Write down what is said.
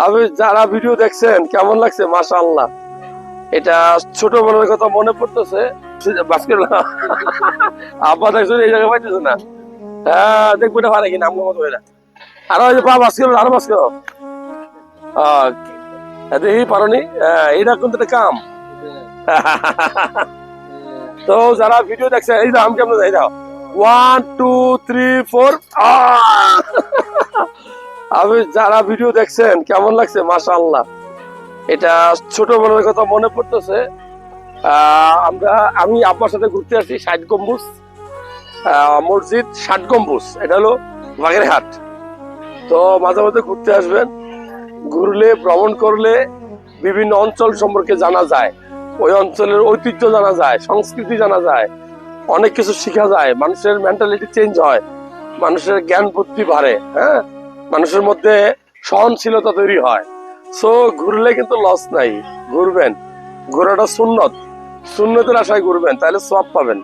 আমি যারা ভিডিও দেখছেন কেমন লাগছে মাশাআল্লাহ। এটা ছোটবেলার কথা মনে পড়তেছে। আব্বা দেখছেন এই জায়গায় পাইতেছে না। হ্যাঁ দেখবো এটা পারে কিনা আমার মতো এটা। আরো ওই যে পা বাস্কেল আরো বাস্কেল দেখি পারোনি। এটা কিন্তু একটা কাম। তো যারা ভিডিও দেখছে এই দাও আমি কেমন যাই দাও 1 2 3 4 আমি যারা ভিডিও দেখছেন কেমন লাগছে মাশাআল্লাহ। এটা ছোটবেলার কথা মনে পড়তেছে। আমি আব্বার সাথে ঘুরতে আসছি 60 গম্বুজ মসজিদ 60 গম্বুজ, এটা হলো বাগেরহাট। তো মাঝে মাঝে ঘুরতে আসবেন। ঘুরলে ভ্রমণ করলে বিভিন্ন অঞ্চল সম্পর্কে জানা যায়, ওই অঞ্চলের ঐতিহ্য জানা যায়, সংস্কৃতি জানা যায়, অনেক কিছু শেখা যায়, মানুষের মেন্টালিটি চেঞ্জ হয়, মানুষের জ্ঞান বুদ্ধি বাড়ে, হ্যাঁ, মানুষের মধ্যে সহনশীলতা তৈরি হয়। সো ঘুরলে কিন্তু লস নাই, ঘুরবেন। ঘোরাটা সুন্নত, সুন্নতের আশায় ঘুরবেন, তাহলে সওয়াব পাবেন।